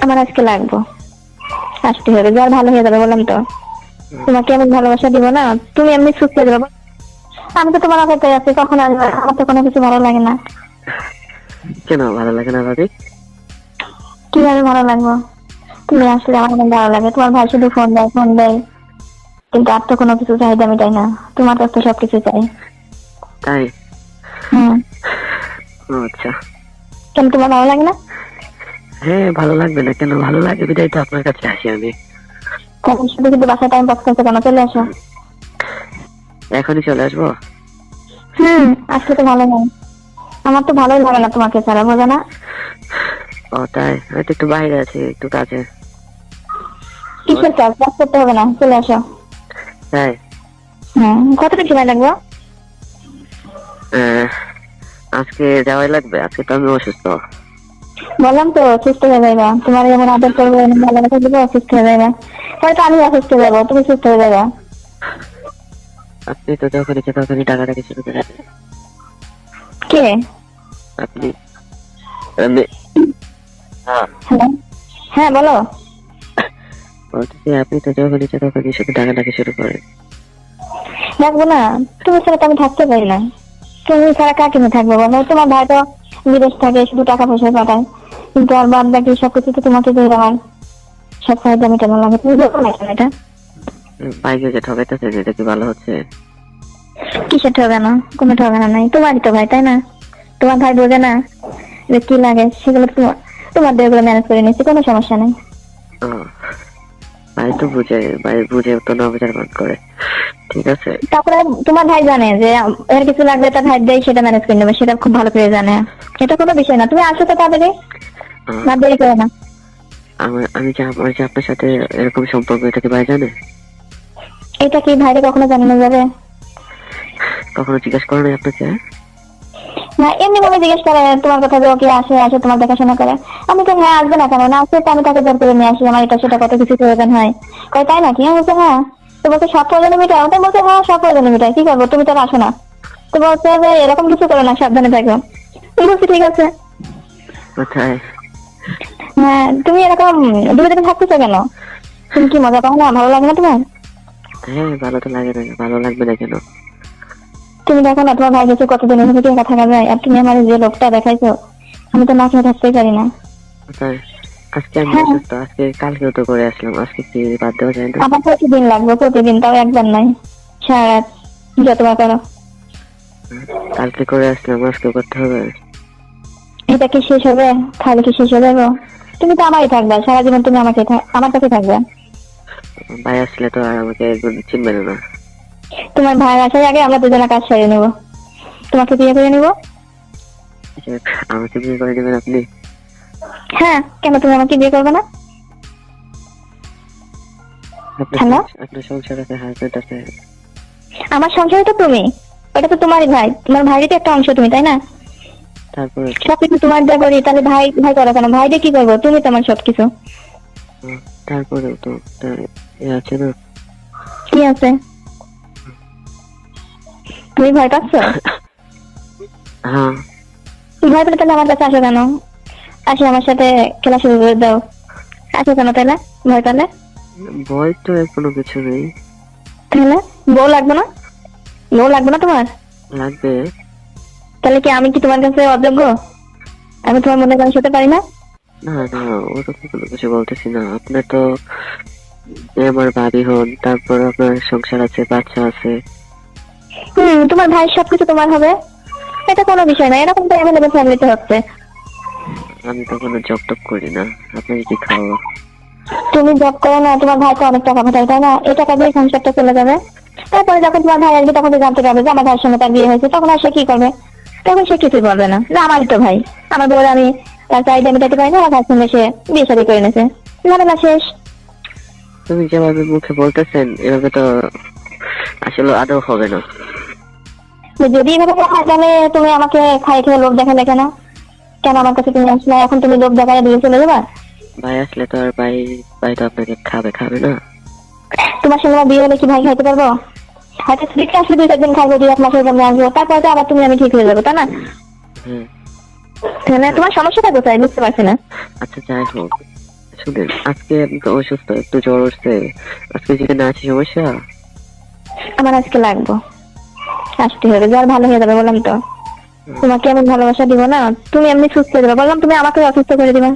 আমার আজকে লাগবো, আসতে হবে, জ্বর ভালো হয়ে যাবে বললাম তো। তোমাকে আমি ভালোবাসা দিব না, তুমি এমনি সুস্থ হয়ে যাবে। আমি তো তোমার অপেক্ষায় আছি, কখন আসবে? আমার তো কোনো কিছু ভালো লাগে না। কেন ভালো লাগে না ভাবি? কিভাবে ভালো লাগবো? তুমি আসলে আমার অনেক ভালো লাগে। তোমার ভাই শুধু ফোন দেয় ফোন দেয়, কিন্তু আর তো কোনো কিছু চাহিদা মিটাই না। তোমার কাছে তো সবকিছু চাই। তাই? হম। আচ্ছা। কেন তোমার ভালো লাগে না? হ্যাঁ ভালো লাগবে না কেন, ভালো লাগে বিদায় তো আপনার কাছে আসি আমি। তখন শুধু শুধু বাসায় টাইম পাস করতে কেন? চলে আসো। এখনই চলে আসবো? আসলে তো ভালো নয়। আমার তো ভালোই লাগে না তোমাকে ছাড়া, বোঝো না? ও তাই, হয়তো একটু বাইরে আছি, একটু কাছে। কিসের কাজ? কাজ করতে হবে না, চলে আসো। তাই? কতটা সময় লাগবে? আজকে যাওয়াই লাগবে, আজকে তো আমি অসুস্থ। বললাম তো সুস্থ হয়ে যাবে। তোমার যেমন আদর করবো, এমন ভালোবাসা দিবো, সুস্থ হয়ে যাবে। হয়তো আমি অসুস্থ হয়ে যাবো, তুমি সুস্থ হয়ে যাবে। আপনি তো যখন ইচ্ছে তখনই টাকাটাকে শুরু করে দেন। কে? আপনি? আমি- হ্যাঁ হ্যালো, হ্যাঁ বলো। বলতেছি আপনি তো যখন ইচ্ছে তখনই শুধু টাকাটাকে শুরু করেন। থাকবো না? তুমি ছাড়া তো আমি থাকতে পারি না। তুমি ছাড়া কাকে নিয়ে থাকবো বলো? তোমার ভাই তো বিদেশ থাকে, শুধু টাকা পয়সা পাঠায়, কিন্তু আর বাদ বাকি সবকিছু তো তোমাকে দিয়ে আমার সব চাহিদা মেটানো লাগে। তুমি দেখো না কেন এটা? বাইকে যে ঠকাইতেছে যেটা কি ভালো হচ্ছে? কিসের ঠকানো? কোনো ঠকানো নাই, তোমারই তো ভাই, তাই না? তোমার ভাই বোঝে না যে কি লাগে, সেগুলো তোমার তোমার দিয়ে ওগুলো ম্যানেজ করে নিচ্ছি, কোনো সমস্যা নেই। ও, ভাই তো বুঝে, ভাই বুঝে তো না বোঝার ভান করে। ঠিক আছে। তারপরে তোমার ভাই জানে যে এর কিছু লাগবে, তার ভাই দেয়, সেটা ম্যানেজ করে নেবে, সেটা খুব ভালো করে জানে। এটা কোনো বিষয় না, তুমি আসো তো তাড়াতাড়ি, আহ, না দেরি করে না। আমার যে আপনার সাথে এরকম সম্পর্ক, এটা কি ভাই জানে? এটা কি ভাইরে কখনো জানানো যাবে? কখনো জিজ্ঞাসা করে নাই আপনাকে? না, এমনি ভাবে জিজ্ঞেস করে তোমার কথা, যে ওকে আসে আসে তোমার দেখাশোনা করে। আমি তো হ্যাঁ, আসবে না কেন, না আসলে তো আমি তাকে জোর করে নিয়ে আসি, আমার এটা সেটা কত কিছু প্রয়োজন হয়। কয় তাই নাকি? আমি বলছি হ্যাঁ। তো বলছে সব প্রয়োজন মিটাই, ওটা বলছে হ্যাঁ সব প্রয়োজন মিটাই, কি করবো, তুমি তো আর আসো না। তো বলছে যে এরকম কিছু করো না, সাবধানে থাকো। আমি বলছি ঠিক আছে। কোথায়? হ্যাঁ, তুমি এরকম দূরে দূরে থাকতেছো কেন? তুমি কি মজা পাও না? ভালো লাগে না তোমার? হ্যাঁ ভালো তো লাগে না, ভালো লাগবে না কেন? তুমি দেখো না, তোমার ভাই গেছে কতদিন, এভাবে কি একা থাকা যায়? আর তুমি আমার যে লোকটা দেখাইছো, আমি তো না খেয়ে থাকতেই পারি না। কোথায়? আজকে আমি হ্যাঁ, অসুস্থ, আজকে কালকেও তো করে আসলাম, আজকে কি বাদ দেওয়া যায় না? আমার প্রতিদিন লাগবে, প্রতিদিন, তাও একবার নাই, সারা রাত, যতবার করো। কালকে করে আসলাম, আজকে করতে হবে? এটা কি শেষ হবে? তাহলে কি শেষ হয়ে যাবো? তুমি তো আমারই থাকবে সারা জীবন, তুমি আমাকে আমার কাছে থাকবে। ভাই আসলে তো আর আমাকে চিনবে না। তোমার ভাই আসার আগে আমরা দুজনে কাজ সেরে নেবো, তোমাকে বিয়ে করে নিবো। আমাকে বিয়ে করে নেবেন আপনি? হ্যাঁ, কেন তুমি আমাকে বিয়ে করবে না? হ্যালো, আপনার সংসার আছে, হাজবেন্ড আছে। আমার সংসারে তো তুমি, ওটা তো তোমারই ভাই, তোমার ভাইয়েরই তো একটা অংশ তুমি, তাই না? তারপরে সবকিছু তোমার যা করি, তাহলে ভাই ভাই করো কেন? ভাই দিয়ে কি করবো? তুমি তো আমার সবকিছু। তারপরেও তো আছে না? কি আছে? তুমি ভয় পাচ্ছ? হ্যাঁ। ভয় পেলে তাহলে আমার কাছে আসো কেন? আসি আমার সাথে খেলা শুরু করে দাও। আসো কেন তাহলে ভয় পেলে? ভয় তো কোনো কিছু নেই। তাহলে বউ লাগবে না? বউ লাগবে না তোমার? লাগবে। তাহলে কি আমি কি তোমার কাছে অযোগ্য? আমি তোমার মনে মানুষ হতে পারি না? না না, ওরকম কোনো কিছু বলতেছি না। আপনার তো আমার ভাবি হন, তারপর আপনার সংসার আছে, বাচ্চা আছে। তোমার ভাই সবকিছু তোমার হবে, এটা কোনো বিষয় না। এরকম তো অ্যাভেলেবল ফ্যামিলিতে হচ্ছে। আমি তো কোনো জব টপ করি না, আপনাকে কি খাওয়া? তুমি জব করো না, তোমার ভাই তো অনেক টাকা পাঠায়, তাই না? এই টাকা দিয়ে সংসারটা চলে যাবে। তারপরে যখন তোমার ভাই আসবে, তখন তো জানতে পারবে যে আমার ভাইয়ের সঙ্গে তার বিয়ে হয়েছে, তখন আর সে কি করবে? তখন সে কিছুই বলবে না যে আমারই তো ভাই, আমার বউর আমি তার চাহিদা মেটাতে পারি না, আমার ভাইয়ের সঙ্গে সে বিয়ে শাদী করে নিয়েছে, ঝামেলা শেষ। তুমি যেভাবে মুখে বলতেছেন এভাবে তো আসলে আদৌ হবে না। যদি এভাবে হয়, তাহলে তুমি আমাকে খাই খেয়ে লোভ দেখালে কেন? কেন আমার কাছে তুমি আসলে, এখন তুমি লোভ দেখায় দিয়ে চলে যাবা? ভাই আসলে তো আর ভাই, ভাই তো আপনাকে খাবে না। তোমার সঙ্গে আমার বিয়ে হলে কি ভাই খাইতে পারবো? হয়তো দেখে আসলে 2-4 দিন খাইবো, 2-1 মাসের জন্য আসবো, তারপরে তো আবার তুমি আমি ঠিক হয়ে যাবো, তাই না? হ্যাঁ। তাহলে তোমার সমস্যাটা কোথায় বুঝতে পারছি না। আচ্ছা যাই হোক, শুনেন, আজকে তো অসুস্থ, একটু জ্বর উঠছে, আজকে যদি না আছে সমস্যা। আমার আজকে লাগবে, আসতে হবে, জ্বর ভালো হয়ে যাবে বললাম তো। তোমাকে আমি ভালোবাসা দিব না, তুমি এমনি সুস্থ হয়ে যাবে বললাম, তুমি আমাকে অসুস্থ করে দিবা।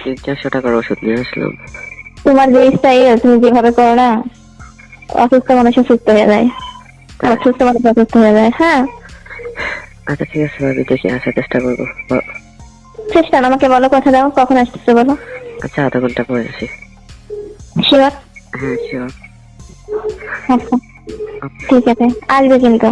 300-400 টাকার ওষুধ নিয়ে আসলাম। তোমার যে স্টাইল, তুমি যেভাবে করো না, অসুস্থ মানুষ সুস্থ হয়ে যায়, আর সুস্থ মানুষ অসুস্থ হয়ে যায়। হ্যাঁ, আচ্ছা ঠিক আছে ভাবি, দেখি আসার চেষ্টা করবো। চেষ্টা না, আমাকে বলো কথা দাও, কখন আসতেছে বলো। আচ্ছা, আধা ঘন্টা পরে আসি। শিওর? হ্যাঁ শিওর। আচ্ছা ঠিক আছে, আসবে কিন্তু।